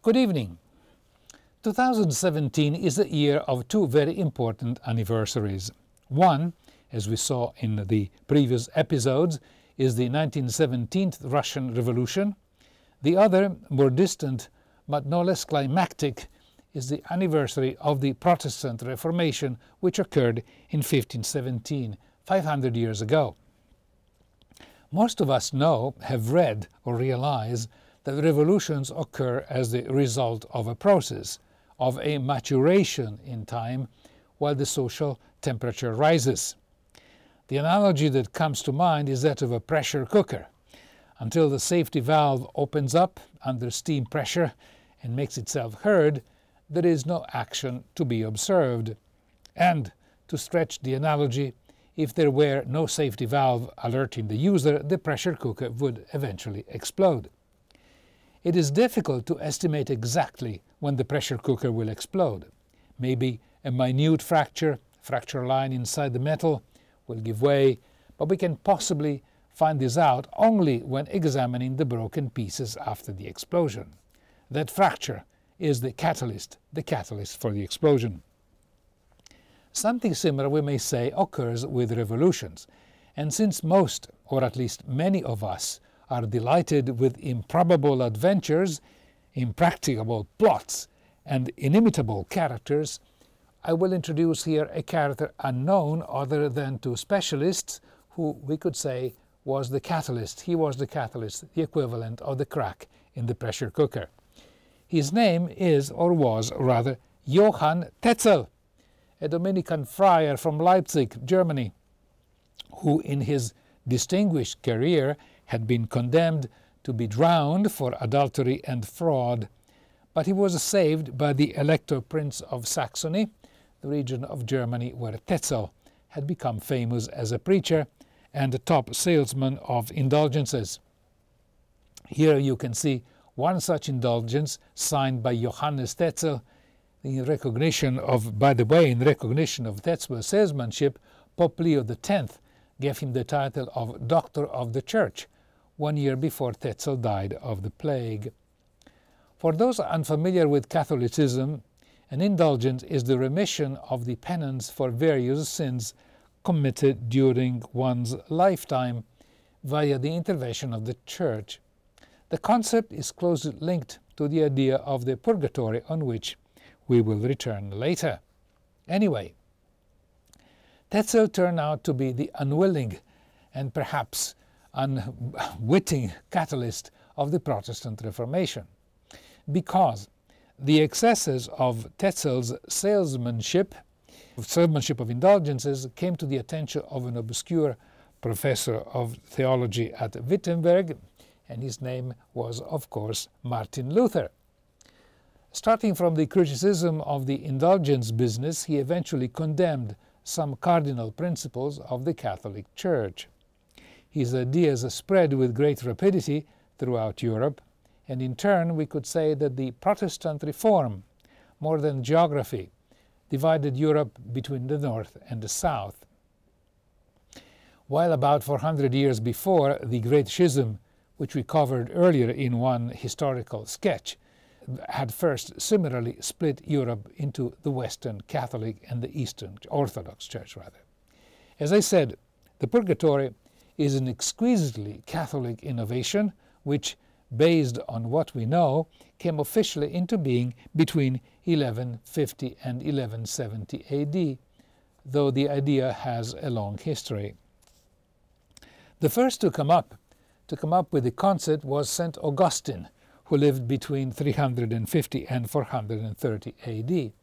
Good evening. 2017 is the year of two very important anniversaries. One, as we saw in the previous episodes, is the 1917 Russian Revolution. The other, more distant but no less climactic, is the anniversary of the Protestant Reformation, which occurred in 1517, 500 years ago. Most of us have read or realize that revolutions occur as the result of a process, of a maturation in time, while the social temperature rises. The analogy that comes to mind is that of a pressure cooker. Until the safety valve opens up under steam pressure and makes itself heard, there is no action to be observed. And, to stretch the analogy, if there were no safety valve alerting the user, the pressure cooker would eventually explode. It is difficult to estimate exactly when the pressure cooker will explode. Maybe a minute fracture line inside the metal, will give way, but we can possibly find this out only when examining the broken pieces after the explosion. That fracture is the catalyst for the explosion. Something similar, we may say, occurs with revolutions, and since most, or at least many of us, are delighted with improbable adventures, impracticable plots, and inimitable characters, I will introduce here a character unknown other than to specialists, who we could say was the catalyst. He was the catalyst, the equivalent of the crack in the pressure cooker. His name is, or was rather, Johann Tetzel, a Dominican friar from Leipzig, Germany, who in his distinguished career had been condemned to be drowned for adultery and fraud, but he was saved by the Elector Prince of Saxony, the region of Germany where Tetzel had become famous as a preacher and a top salesman of indulgences. Here you can see one such indulgence signed by Johannes Tetzel. In recognition of Tetzel's salesmanship, Pope Leo X gave him the title of Doctor of the Church 1 year before Tetzel died of the plague. For those unfamiliar with Catholicism, an indulgence is the remission of the penance for various sins committed during one's lifetime via the intervention of the Church. The concept is closely linked to the idea of the purgatory, on which we will return later. Anyway, Tetzel turned out to be the unwilling and perhaps unwitting catalyst of the Protestant Reformation, because the excesses of Tetzel's salesmanship of indulgences came to the attention of an obscure professor of theology at Wittenberg, and his name was, of course, Martin Luther. Starting from the criticism of the indulgence business, he eventually condemned some cardinal principles of the Catholic Church. His ideas spread with great rapidity throughout Europe, and in turn we could say that the Protestant reform, more than geography, divided Europe between the North and the South. While about 400 years before, the Great Schism, which we covered earlier in one historical sketch, had first similarly split Europe into the Western Catholic and the Eastern Orthodox Church, rather. As I said, the Purgatory is an exquisitely Catholic innovation which, based on what we know, came officially into being between 1150 and 1170 AD, though the idea has a long history. The first to come up with the concept was St. Augustine, who lived between 350 and 430 AD.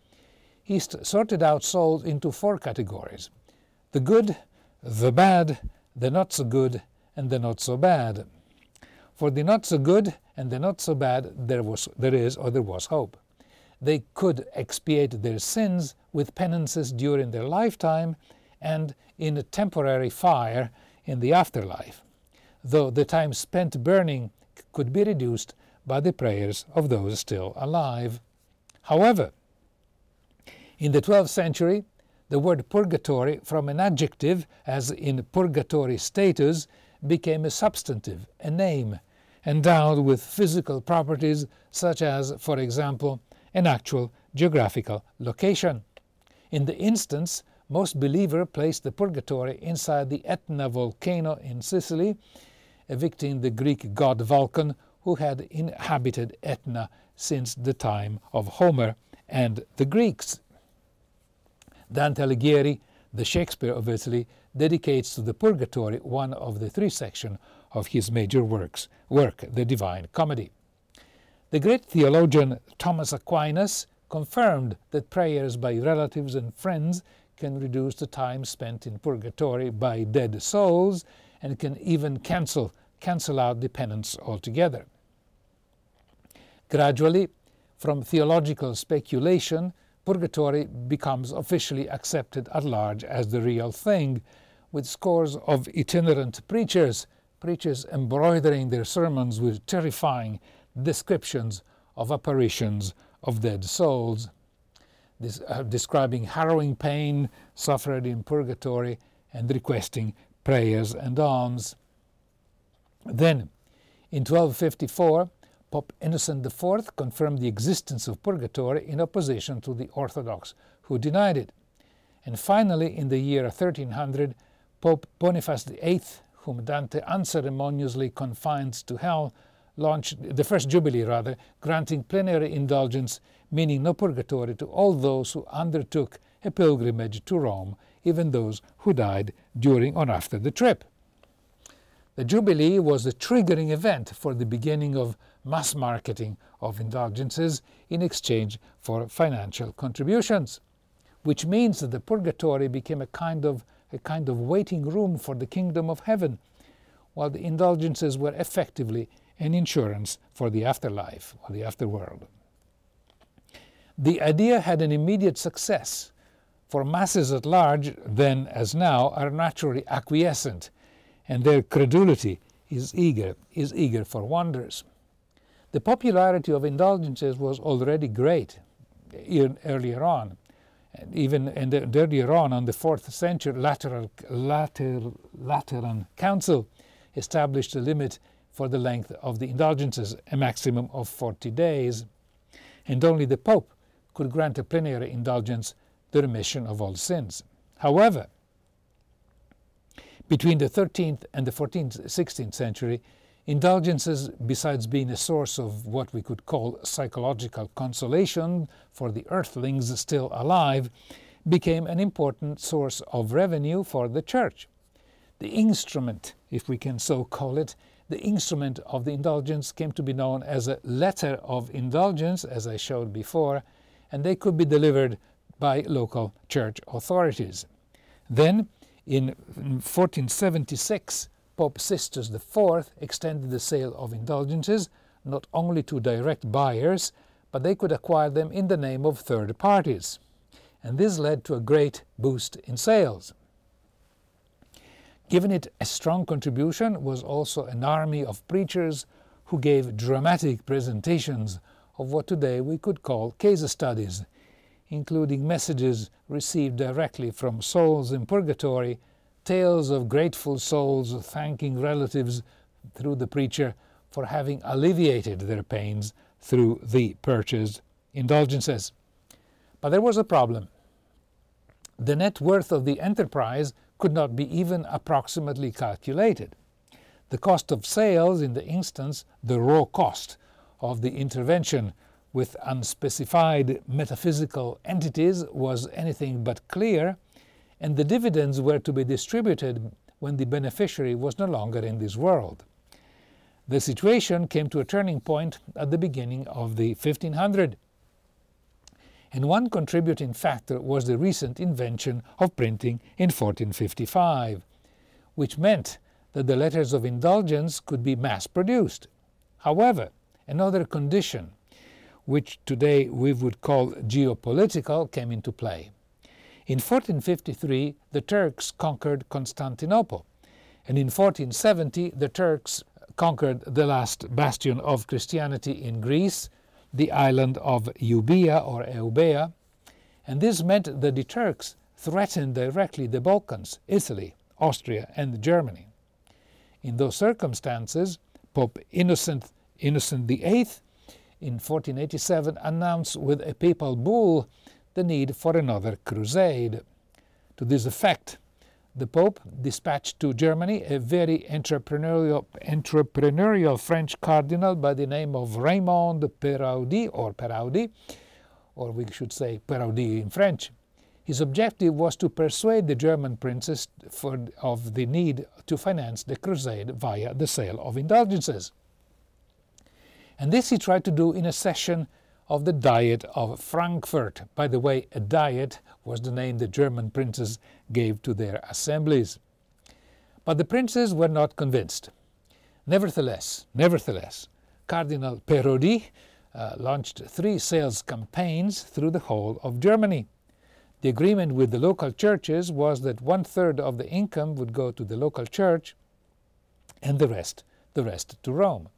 He sorted out souls into four categories: the good, the bad, the not so good, and the not so bad. For the not so good and the not so bad there was hope. They could expiate their sins with penances during their lifetime and in a temporary fire in the afterlife, though the time spent burning could be reduced by the prayers of those still alive. However, in the 12th century, the word purgatory, from an adjective, as in purgatory status, became a substantive, a name, endowed with physical properties such as, for example, an actual geographical location. In the instance, most believers placed the purgatory inside the Etna volcano in Sicily, evicting the Greek god Vulcan, who had inhabited Etna since the time of Homer and the Greeks. Dante Alighieri, the Shakespeare of Italy, dedicates to the purgatory one of the three sections of his major work, the Divine Comedy. The great theologian Thomas Aquinas confirmed that prayers by relatives and friends can reduce the time spent in purgatory by dead souls and can even cancel out the penance altogether. Gradually, from theological speculation, purgatory becomes officially accepted at large as the real thing, with scores of itinerant preachers embroidering their sermons with terrifying descriptions of apparitions of dead souls, describing harrowing pain suffered in purgatory and requesting prayers and alms. Then, in 1254, Pope Innocent IV confirmed the existence of purgatory in opposition to the Orthodox, who denied it. And finally, in the year 1300, Pope Boniface VIII, whom Dante unceremoniously confines to hell, launched the first jubilee, granting plenary indulgence, meaning no purgatory, to all those who undertook a pilgrimage to Rome, even those who died during or after the trip. The Jubilee was the triggering event for the beginning of mass marketing of indulgences in exchange for financial contributions, which means that the purgatory became a kind of waiting room for the kingdom of heaven, while the indulgences were effectively an insurance for the afterlife or the afterworld. The idea had an immediate success, for masses at large, then as now, are naturally acquiescent, and their credulity is eager for wonders. The popularity of indulgences was already great earlier on. Earlier on the 4th century, Lateran Council established a limit for the length of the indulgences, a maximum of 40 days, and only the Pope could grant a plenary indulgence, the remission of all sins. However, between the 13th and the 16th century, indulgences, besides being a source of what we could call psychological consolation for the earthlings still alive, became an important source of revenue for the Church. The instrument, if we can so call it, the instrument of the indulgence came to be known as a letter of indulgence, as I showed before, and they could be delivered by local church authorities. Then, in 1476, Pope Sixtus IV extended the sale of indulgences not only to direct buyers, but they could acquire them in the name of third parties. And this led to a great boost in sales. Giving it a strong contribution was also an army of preachers who gave dramatic presentations of what today we could call case studies, including messages received directly from souls in purgatory, tales of grateful souls thanking relatives through the preacher for having alleviated their pains through the purchased indulgences. But there was a problem. The net worth of the enterprise could not be even approximately calculated. The cost of sales, in the instance, the raw cost of the intervention with unspecified metaphysical entities, was anything but clear, and the dividends were to be distributed when the beneficiary was no longer in this world. The situation came to a turning point at the beginning of the 1500s. And one contributing factor was the recent invention of printing in 1455, which meant that the letters of indulgence could be mass-produced. However, another condition, which today we would call geopolitical, came into play. In 1453, the Turks conquered Constantinople, and in 1470, the Turks conquered the last bastion of Christianity in Greece, the island of Euboea or Eubea, and this meant that the Turks threatened directly the Balkans, Italy, Austria, and Germany. In those circumstances, Pope Innocent VIII in 1487 announced with a papal bull the need for another crusade. To this effect, the Pope dispatched to Germany a very entrepreneurial French cardinal by the name of Raymond Peraudi, or we should say Peraudi in French. His objective was to persuade the German princes of the need to finance the crusade via the sale of indulgences. And this he tried to do in a session of the Diet of Frankfurt. By the way, a diet was the name the German princes gave to their assemblies. But the princes were not convinced. Nevertheless, Cardinal Peraudi launched 3 sales campaigns through the whole of Germany. The agreement with the local churches was that 1/3 of the income would go to the local church and the rest to Rome.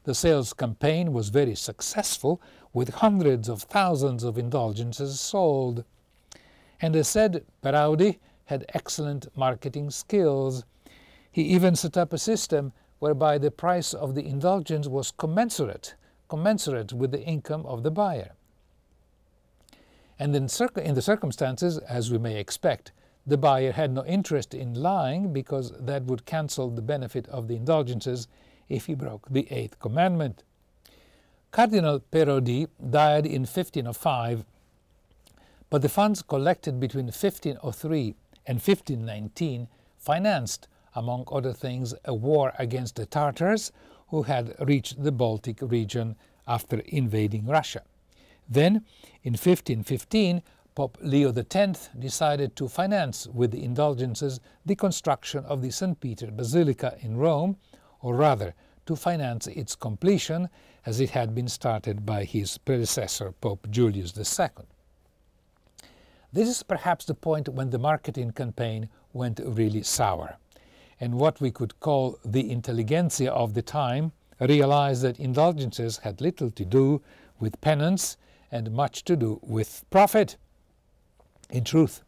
The sales campaign was very successful, with hundreds of thousands of indulgences sold. And as said, Peraudi had excellent marketing skills. He even set up a system whereby the price of the indulgence was commensurate with the income of the buyer. And in the circumstances, as we may expect, the buyer had no interest in lying, because that would cancel the benefit of the indulgences if he broke the 8th commandment. Cardinal Peraudi died in 1505, but the funds collected between 1503 and 1519 financed, among other things, a war against the Tartars, who had reached the Baltic region after invading Russia. Then, in 1515, Pope Leo X decided to finance with the indulgences the construction of the St. Peter Basilica in Rome, or rather, to finance its completion, as it had been started by his predecessor, Pope Julius II. This is perhaps the point when the marketing campaign went really sour, and what we could call the intelligentsia of the time realized that indulgences had little to do with penance and much to do with profit. In truth,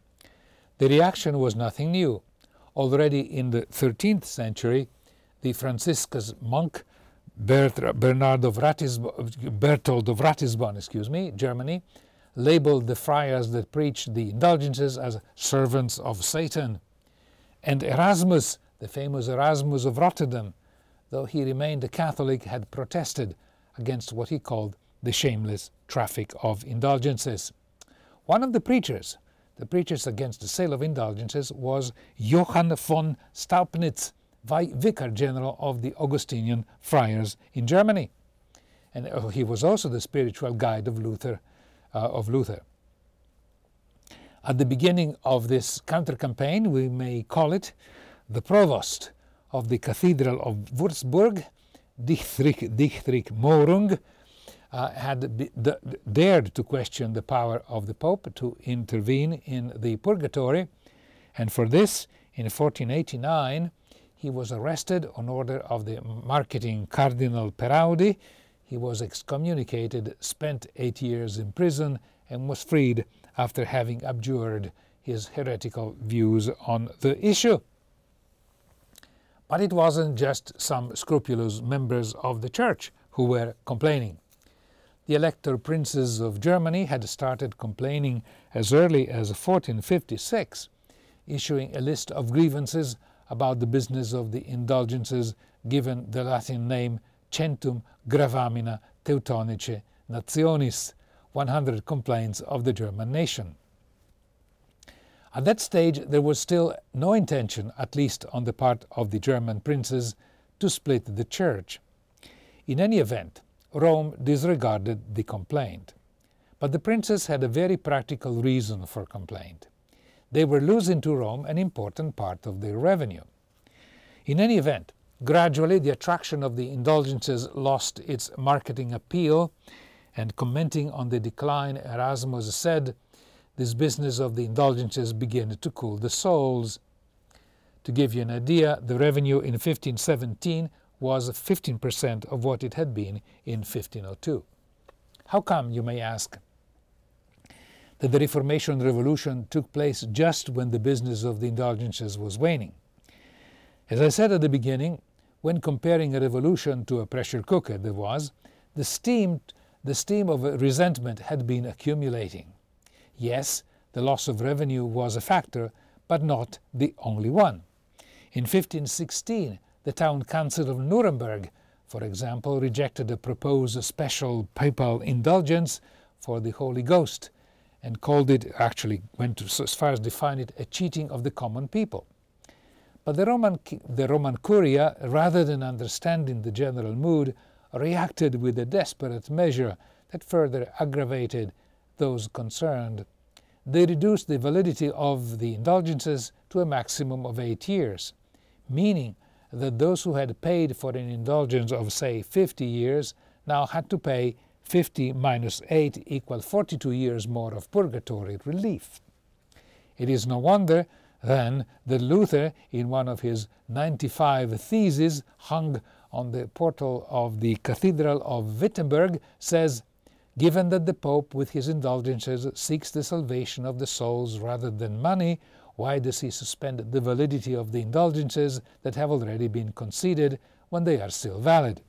the reaction was nothing new. Already in the 13th century, the Franciscan monk Berthold of Ratisbon, Germany, labeled the friars that preached the indulgences as servants of Satan. And Erasmus, the famous Erasmus of Rotterdam, though he remained a Catholic, had protested against what he called the shameless traffic of indulgences. One of the preachers against the sale of indulgences, was Johann von Staupnitz, Vicar General of the Augustinian friars in Germany. And he was also the spiritual guide of Luther. At the beginning of this counter-campaign, we may call it, the provost of the Cathedral of Würzburg, Dietrich Morung, had dared to question the power of the Pope to intervene in the purgatory, and for this, in 1489, he was arrested on order of the marketing Cardinal Peraudi. He was excommunicated, spent 8 years in prison, and was freed after having abjured his heretical views on the issue. But it wasn't just some scrupulous members of the Church who were complaining. The Elector princes of Germany had started complaining as early as 1456, issuing a list of grievances about the business of the indulgences, given the Latin name Centum Gravamina Teutonice Nationis, 100 complaints of the German nation. At that stage there was still no intention, at least on the part of the German princes, to split the Church. In any event, Rome disregarded the complaint. But the princes had a very practical reason for complaint. They were losing to Rome an important part of their revenue. In any event, gradually the attraction of the indulgences lost its marketing appeal, and commenting on the decline, Erasmus said, "This business of the indulgences began to cool the souls." To give you an idea, the revenue in 1517 was 15% of what it had been in 1502. How come, you may ask, that the Reformation Revolution took place just when the business of the indulgences was waning? As I said at the beginning, when comparing a revolution to a pressure cooker there was, the steam of resentment had been accumulating. Yes, the loss of revenue was a factor, but not the only one. In 1516, the town council of Nuremberg, for example, rejected a proposed special papal indulgence for the Holy Ghost and called it, actually went as far as define it, a cheating of the common people. But the Roman Curia, rather than understanding the general mood, reacted with a desperate measure that further aggravated those concerned. They reduced the validity of the indulgences to a maximum of 8 years, meaning that those who had paid for an indulgence of, say, 50 years now had to pay 50 minus 8 equal 42 years more of purgatory relief. It is no wonder, then, that Luther, in one of his 95 theses hung on the portal of the Cathedral of Wittenberg, says, "Given that the Pope with his indulgences seeks the salvation of the souls rather than money, why does he suspend the validity of the indulgences that have already been conceded when they are still valid?"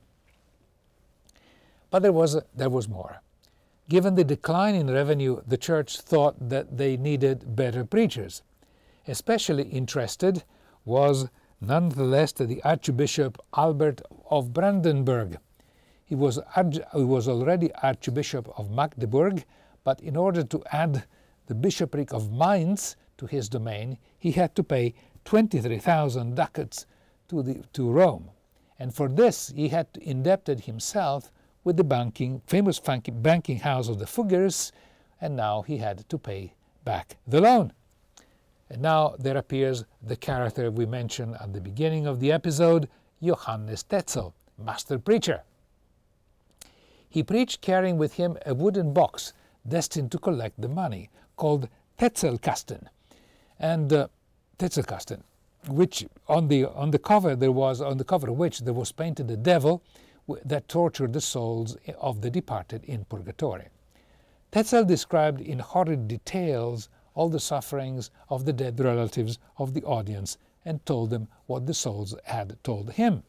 But there was more. Given the decline in revenue, the Church thought that they needed better preachers. Especially interested was nonetheless the Archbishop Albert of Brandenburg. He was already Archbishop of Magdeburg, but in order to add the bishopric of Mainz to his domain, he had to pay 23,000 ducats to Rome, and for this he had indebted himself with the famous banking house of the Fuggers, and now he had to pay back the loan. And now there appears the character we mentioned at the beginning of the episode, Johannes Tetzel, master preacher. He preached carrying with him a wooden box destined to collect the money, called Tetzelkasten, and Tetzelkasten, which on the cover of which there was painted a devil that tortured the souls of the departed in purgatory. Tetzel described in horrid details all the sufferings of the dead relatives of the audience and told them what the souls had told him.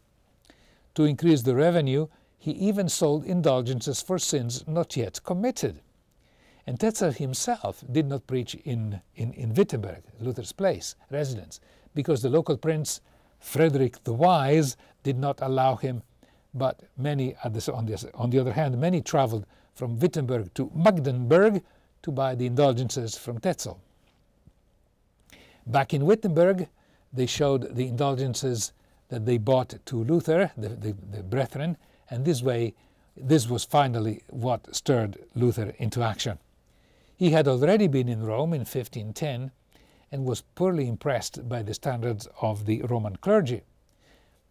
To increase the revenue, he even sold indulgences for sins not yet committed. And Tetzel himself did not preach in Wittenberg, Luther's residence, because the local prince, Frederick the Wise, did not allow him, but many, on the other hand, many traveled from Wittenberg to Magdeburg to buy the indulgences from Tetzel. Back in Wittenberg, they showed the indulgences that they bought to Luther, the brethren, and this was finally what stirred Luther into action. He had already been in Rome in 1510 and was poorly impressed by the standards of the Roman clergy.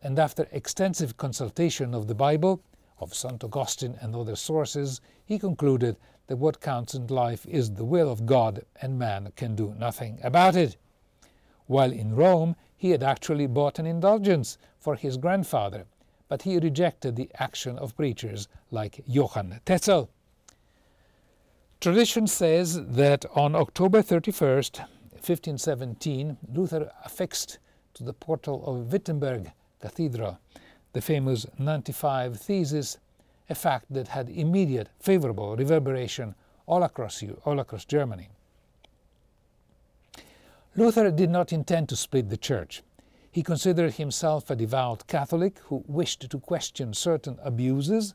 And after extensive consultation of the Bible, of St. Augustine and other sources, he concluded that what counts in life is the will of God and man can do nothing about it. While in Rome, he had actually bought an indulgence for his grandfather, but he rejected the action of preachers like Johann Tetzel. Tradition says that on October 31st, 1517, Luther affixed to the portal of Wittenberg Cathedral the famous 95 Theses, a fact that had immediate favorable reverberation all across Germany. Luther did not intend to split the Church. He considered himself a devout Catholic who wished to question certain abuses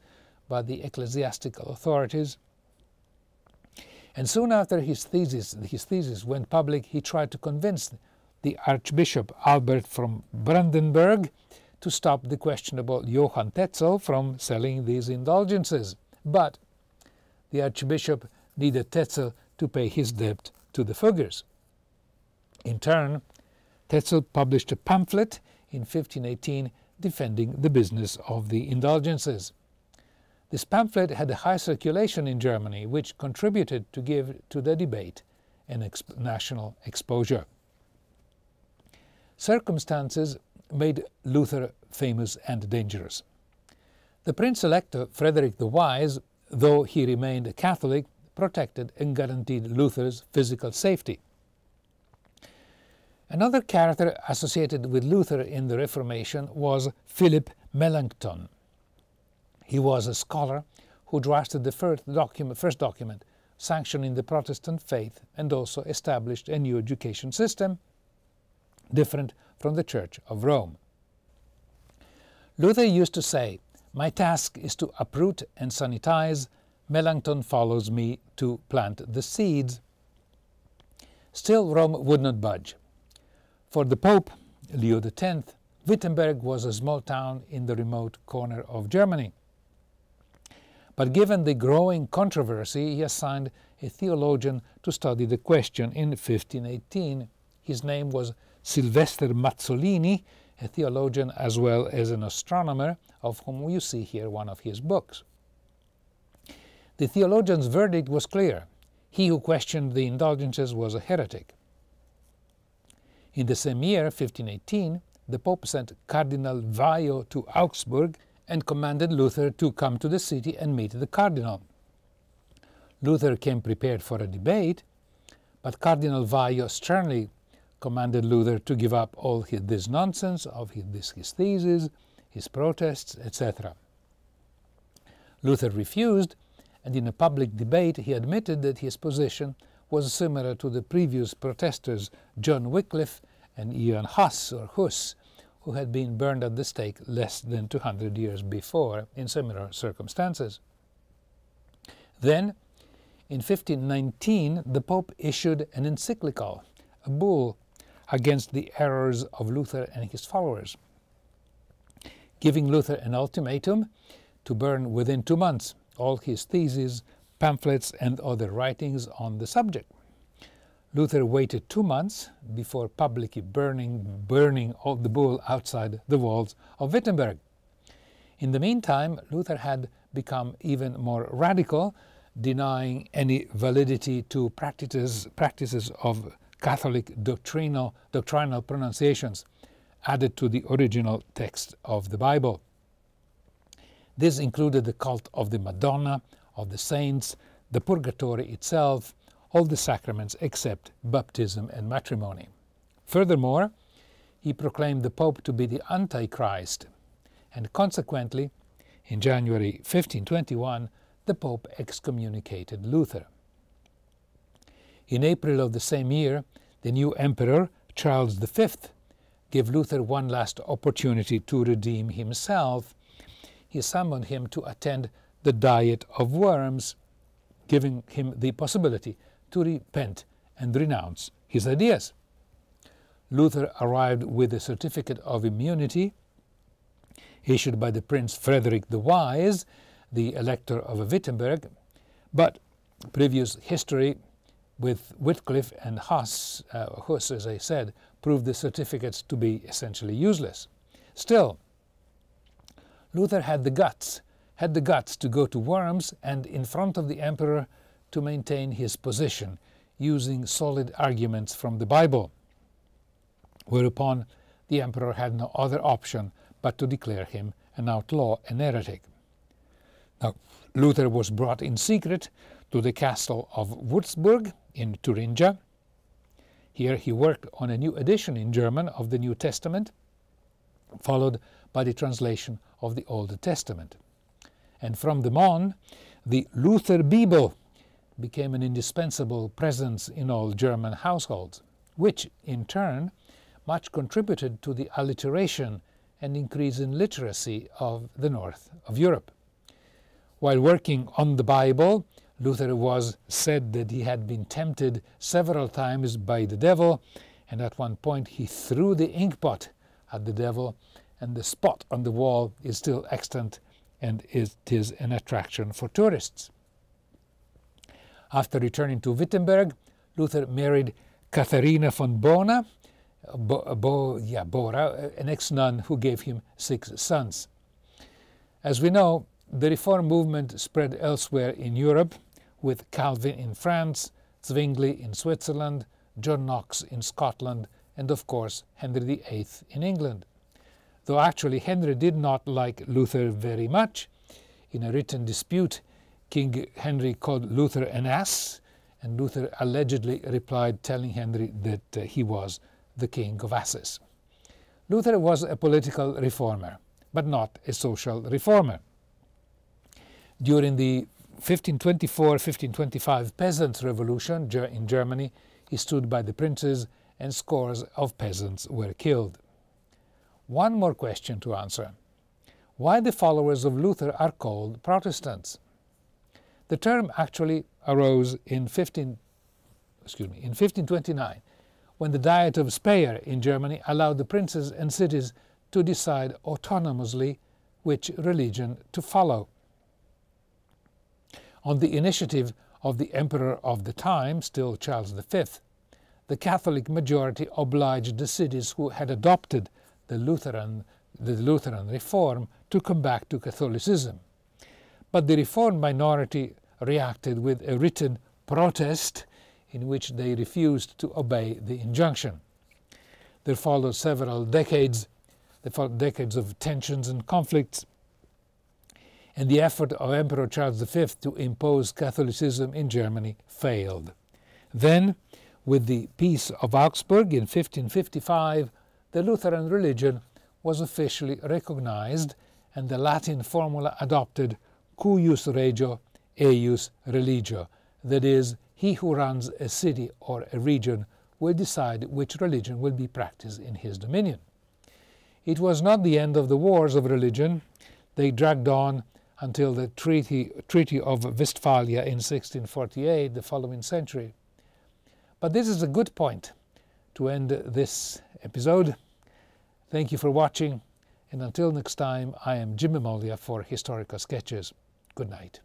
by the ecclesiastical authorities. And soon after his thesis went public, he tried to convince the Archbishop Albert from Brandenburg to stop the questionable Johann Tetzel from selling these indulgences. But the Archbishop needed Tetzel to pay his debt to the Fuggers. In turn, Tetzel published a pamphlet in 1518 defending the business of the indulgences. This pamphlet had a high circulation in Germany, which contributed to give to the debate an national exposure. Circumstances made Luther famous and dangerous. The Prince-Elector Frederick the Wise, though he remained a Catholic, protected and guaranteed Luther's physical safety. Another character associated with Luther in the Reformation was Philip Melanchthon. He was a scholar who drafted the first document sanctioning the Protestant faith and also established a new education system different from the Church of Rome. Luther used to say, "My task is to uproot and sanitize, Melanchthon follows me to plant the seeds." Still, Rome would not budge. For the Pope, Leo X, Wittenberg was a small town in the remote corner of Germany. But given the growing controversy, he assigned a theologian to study the question in 1518. His name was Sylvester Mazzolini, a theologian as well as an astronomer, of whom you see here one of his books. The theologian's verdict was clear. He who questioned the indulgences was a heretic. In the same year, 1518, the Pope sent Cardinal Vaio to Augsburg and commanded Luther to come to the city and meet the cardinal. Luther came prepared for a debate, but Cardinal Vaio sternly commanded Luther to give up all this nonsense of his theses, his protests, etc. Luther refused, and in a public debate he admitted that his position was similar to the previous protesters John Wycliffe and Johann Huss, who had been burned at the stake less than 200 years before in similar circumstances. Then, in 1519, the Pope issued an encyclical, a bull, against the errors of Luther and his followers, giving Luther an ultimatum to burn within 2 months all his theses, pamphlets and other writings on the subject. Luther waited 2 months before publicly burning all the bull outside the walls of Wittenberg. In the meantime, Luther had become even more radical, denying any validity to practices of Catholic doctrinal pronunciations added to the original text of the Bible. This included the cult of the Madonna, of the saints, the purgatory itself, all the sacraments except baptism and matrimony. Furthermore, he proclaimed the Pope to be the Antichrist, and consequently, in January 1521, the Pope excommunicated Luther. In April of the same year, the new emperor, Charles V, gave Luther one last opportunity to redeem himself. He summoned him to attend the Diet of Worms, giving him the possibility to repent and renounce his ideas. Luther arrived with a certificate of immunity issued by the Prince Frederick the Wise, the Elector of Wittenberg, but previous history with Wycliffe and Huss, as I said, proved the certificates to be essentially useless. Still, Luther had the guts to go to Worms and in front of the emperor to maintain his position, using solid arguments from the Bible, whereupon the emperor had no other option but to declare him an outlaw and heretic. Now, Luther was brought in secret to the castle of Würzburg in Thuringia. Here he worked on a new edition in German of the New Testament, followed by the translation of the Old Testament. And from them on, the Luther Bible became an indispensable presence in all German households, which, in turn, much contributed to the alliteration and increase in literacy of the north of Europe. While working on the Bible, Luther was said that he had been tempted several times by the devil, and at one point he threw the inkpot at the devil, and the spot on the wall is still extant, and it is an attraction for tourists. After returning to Wittenberg, Luther married Katharina von Bora, an ex-nun who gave him 6 sons. As we know, the Reform movement spread elsewhere in Europe, with Calvin in France, Zwingli in Switzerland, John Knox in Scotland, and of course Henry VIII in England. Though actually Henry did not like Luther very much. In a written dispute, King Henry called Luther an ass, and Luther allegedly replied telling Henry that he was the King of Asses. Luther was a political reformer, but not a social reformer. During the 1524-1525 Peasants' Revolution in Germany, he stood by the princes and scores of peasants were killed. One more question to answer. Why the followers of Luther are called Protestants? The term actually arose in 1529, when the Diet of Speyer in Germany allowed the princes and cities to decide autonomously which religion to follow. On the initiative of the emperor of the time, still Charles V, the Catholic majority obliged the cities who had adopted the Lutheran reform to come back to Catholicism. But the Reformed minority reacted with a written protest in which they refused to obey the injunction. There followed several decades of tensions and conflicts, and the effort of Emperor Charles V to impose Catholicism in Germany failed. Then, with the Peace of Augsburg in 1555, the Lutheran religion was officially recognized and the Latin formula adopted, cuius regio, eius religio, that is, he who runs a city or a region will decide which religion will be practiced in his dominion. It was not the end of the wars of religion. They dragged on until the Treaty of Westphalia in 1648, the following century. But this is a good point to end this episode. Thank you for watching, and until next time, I am Jim Molia for Historical Sketches. Good night.